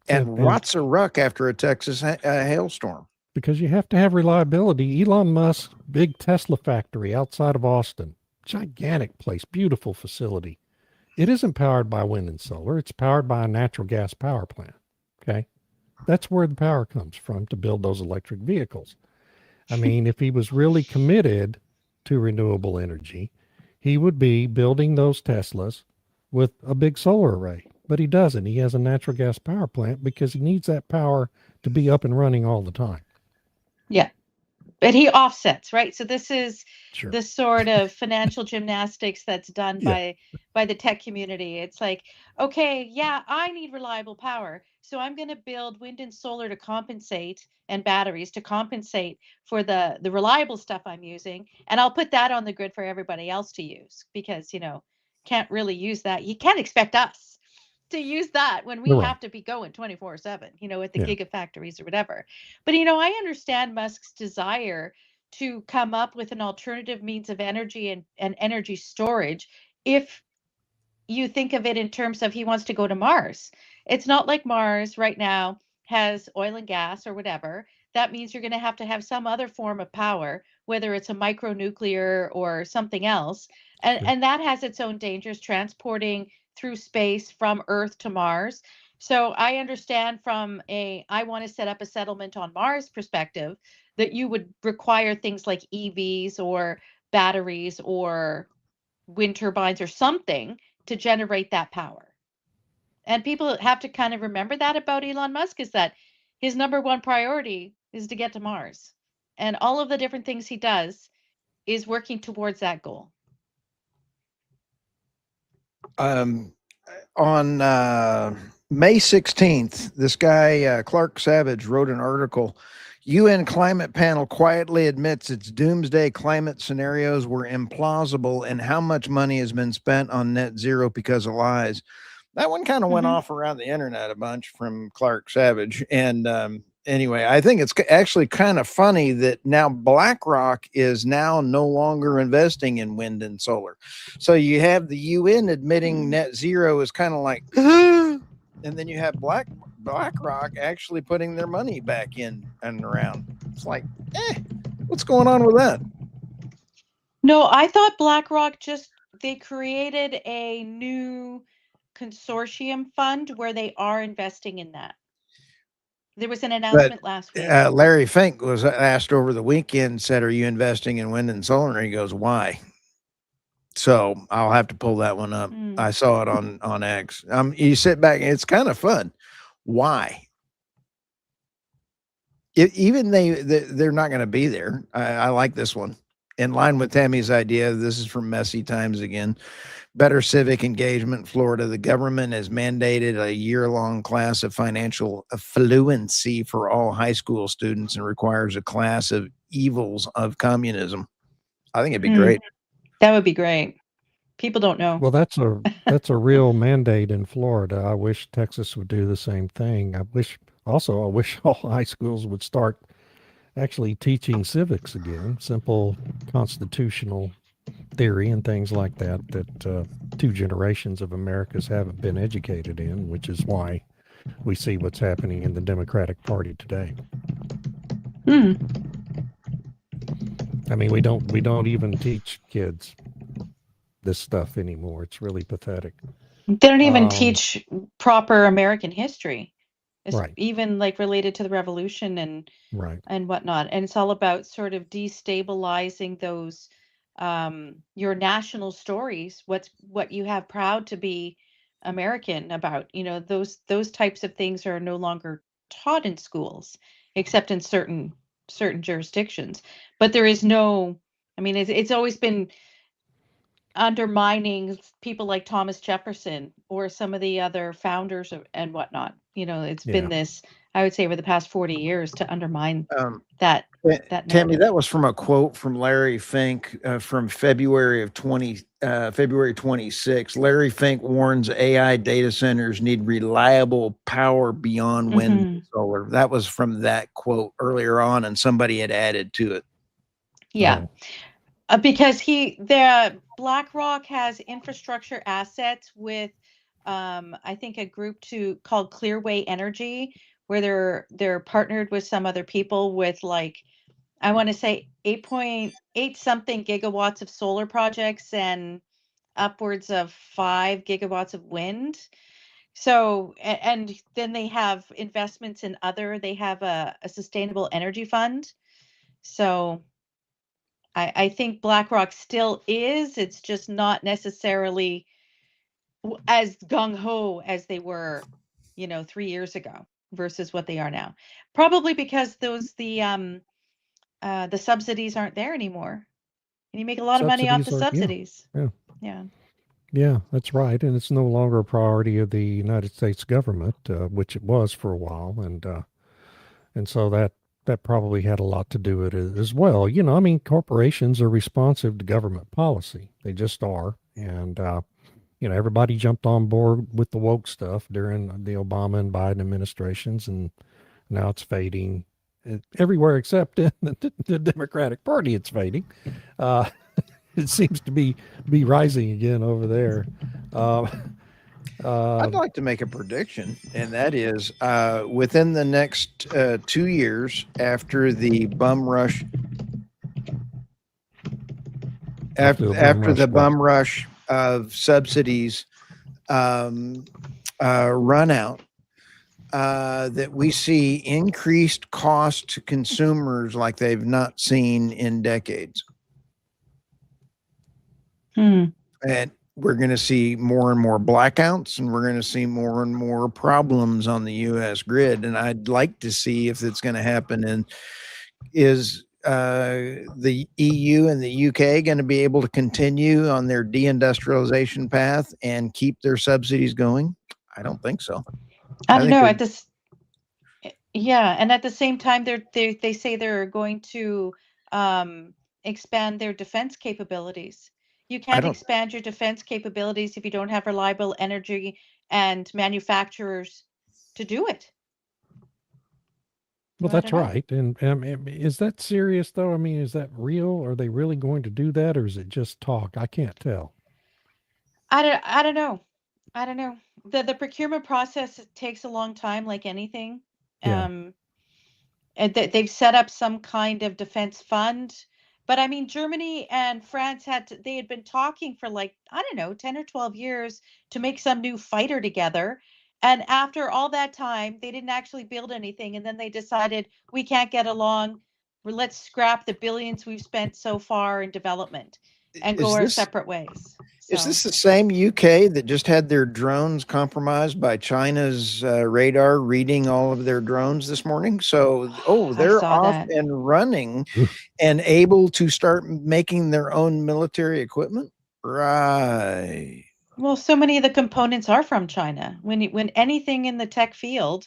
And rots a ruck after a Texas hailstorm. Because you have to have reliability. Elon Musk's big Tesla factory outside of Austin, gigantic place, beautiful facility. It isn't powered by wind and solar. It's powered by a natural gas power plant. Okay. That's where the power comes from to build those electric vehicles. I mean, if he was really committed to renewable energy, he would be building those Teslas with a big solar array. But he doesn't. He has a natural gas power plant because he needs that power to be up and running all the time. Yeah. But he offsets, right? So this is Sure. the sort of financial gymnastics that's done Yeah. by the tech community. It's like, okay, yeah, I need reliable power, so I'm going to build wind and solar to compensate, and batteries to compensate for the reliable stuff I'm using, and I'll put that on the grid for everybody else to use because, can't really use that. You can't expect us to use that when we You're right. have to be going 24/7, at the Yeah. gigafactories or whatever. But I understand Musk's desire to come up with an alternative means of energy and energy storage if you think of it in terms of he wants to go to Mars. It's not like Mars right now has oil and gas or whatever. That means you're going to have some other form of power, whether it's a micronuclear or something else. And Sure. and that has its own dangers transporting through space from Earth to Mars. So I understand from I want to set up a settlement on Mars perspective that you would require things like EVs or batteries or wind turbines or something to generate that power. And people have to kind of remember that about Elon Musk is that his number one priority is to get to Mars. And all of the different things he does is working towards that goal. On May 16th, this guy, Clark Savage, wrote an article. UN climate panel quietly admits its doomsday climate scenarios were implausible and how much money has been spent on net zero because of lies. That one kind of went off around the internet a bunch from Clark Savage. And anyway, I think it's actually kind of funny that now BlackRock is now no longer investing in wind and solar. So you have the UN admitting net zero is kind of like, and then you have BlackRock actually putting their money back in and around. It's like, what's going on with that? No, I thought BlackRock they created a new consortium fund where they are investing in that. There was an announcement last week. Larry Fink was asked over the weekend, said, "Are you investing in wind and solar?" And he goes, "Why?" So I'll have to pull that one up. I saw it on X. You sit back and it's kind of fun. Why? Even they're not going to be there. I like this one. In line with Tammy's idea, this is from Messy Times again. Better civic engagement. Florida, the government has mandated a year-long class of financial fluency for all high school students and requires a class of evils of communism. I think it'd be great. That would be great. People don't know. Well, that's a real mandate in Florida. I wish Texas would do the same thing. I wish all high schools would start actually teaching civics again, simple constitutional theory and things like that two generations of Americans haven't been educated in, which is why we see what's happening in the Democratic Party today. Hmm. I mean, we don't even teach kids this stuff anymore. It's really pathetic. They don't even teach proper American history. It's Right. even like related to the revolution Right. and whatnot. And it's all about sort of destabilizing those your national stories, what you have proud to be American about. You know, those types of things are no longer taught in schools, except in certain jurisdictions. But there is no, I mean, it's always been undermining people like Thomas Jefferson or some of the other founders and whatnot. You know, it's been this, I would say, over the past 40 years to undermine that Tammy, narrative. that was from a quote from Larry Fink from February 26. Larry Fink warns AI data centers need reliable power beyond wind and solar. That was from that quote earlier on, and somebody had added to it. Yeah. Because the BlackRock has infrastructure assets with I think a group called Clearway Energy, where they're partnered with some other people with, like, I want to say 8.8 something gigawatts of solar projects and upwards of 5 gigawatts of wind. So, and then they have investments in they have a sustainable energy fund. So I think BlackRock still is. It's just not necessarily as gung ho as they were, 3 years ago versus what they are now. Probably because the subsidies aren't there anymore, and you make a lot of money off the subsidies. Yeah, that's right. And it's no longer a priority of the United States government, which it was for a while, and so that probably had a lot to do with it as well. You know, I mean, corporations are responsive to government policy. They just are. And, everybody jumped on board with the woke stuff during the Obama and Biden administrations, and now it's fading everywhere except in the Democratic Party. It's fading. It seems to be rising again over there. I'd like to make a prediction, and that is within the next 2 years after the bum rush, after the bum rush of subsidies run out, that we see increased cost to consumers like they've not seen in decades. And we're going to see more and more blackouts, and we're going to see more and more problems on the U.S. grid. And I'd like to see if it's going to happen. And is the EU and the UK going to be able to continue on their deindustrialization path and keep their subsidies going? I don't think so. I don't know. And at the same time, they say they're going to expand their defense capabilities. You can't expand your defense capabilities if you don't have reliable energy and manufacturers to do it. Well, that's right. And is that serious, though? I mean, is that real? Are they really going to do that, or is it just talk? I can't tell. I don't know. I don't know. The procurement process takes a long time, like anything. And they've set up some kind of defense fund. But I mean, Germany and France they had been talking for, like, I don't know, 10 or 12 years to make some new fighter together. And after all that time, they didn't actually build anything. And then they decided, we can't get along. Let's scrap the billions we've spent so far in development and go our separate ways. Is this the same UK that just had their drones compromised by China's radar reading all of their drones this morning? So, they're off and running and able to start making their own military equipment? Right. Well, so many of the components are from China. When anything in the tech field,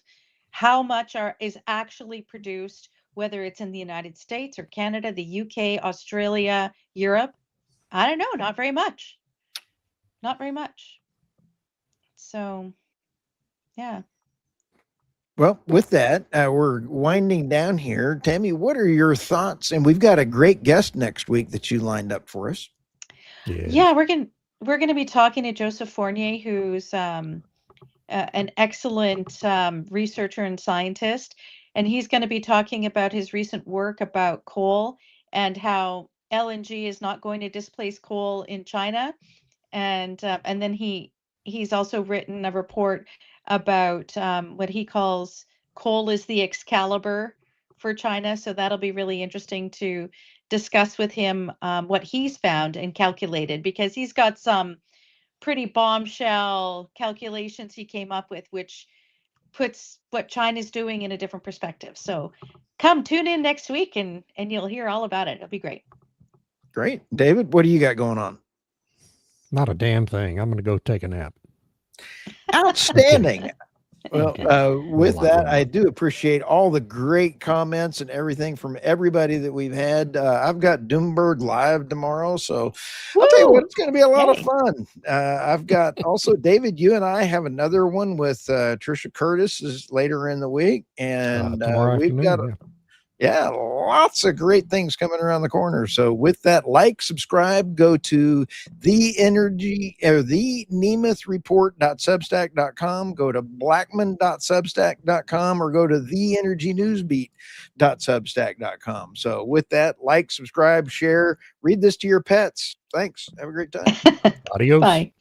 how much is actually produced, whether it's in the United States or Canada, the UK, Australia, Europe? I don't know. Not very much. Not very much. So, yeah. Well, with that, we're winding down here. Tammy, what are your thoughts? And we've got a great guest next week that you lined up for us. Yeah, we're we're going to be talking to Joseph Fournier, who's an excellent researcher and scientist, and he's going to be talking about his recent work about coal and how LNG is not going to displace coal in China, and then he's also written a report about what he calls coal is the Excalibur for China. So that'll be really interesting to discuss with him what he's found and calculated, because he's got some pretty bombshell calculations he came up with, which puts what China's doing in a different perspective. So come tune in next week and you'll hear all about it. It'll be great. Great. David, what do you got going on? Not a damn thing. I'm going to go take a nap. Outstanding. Well, Okay. with Well, that, I I do appreciate all the great comments and everything from everybody that we've had. I've got Doomberg live tomorrow, so I'll tell you what, Woo! it's going to be a lot of Yay. fun. I've got also David, you and I have another one with Trisha Curtis is later in the week, and tomorrow we've got afternoon. yeah, lots of great things coming around the corner. So with that, like, subscribe, go to the Nemeth report.substack.com, go to blackman.substack.com, or go to theenergynewsbeat.substack.com. So with that, like, subscribe, share, read this to your pets. Thanks. Have a great time. Adios. Bye.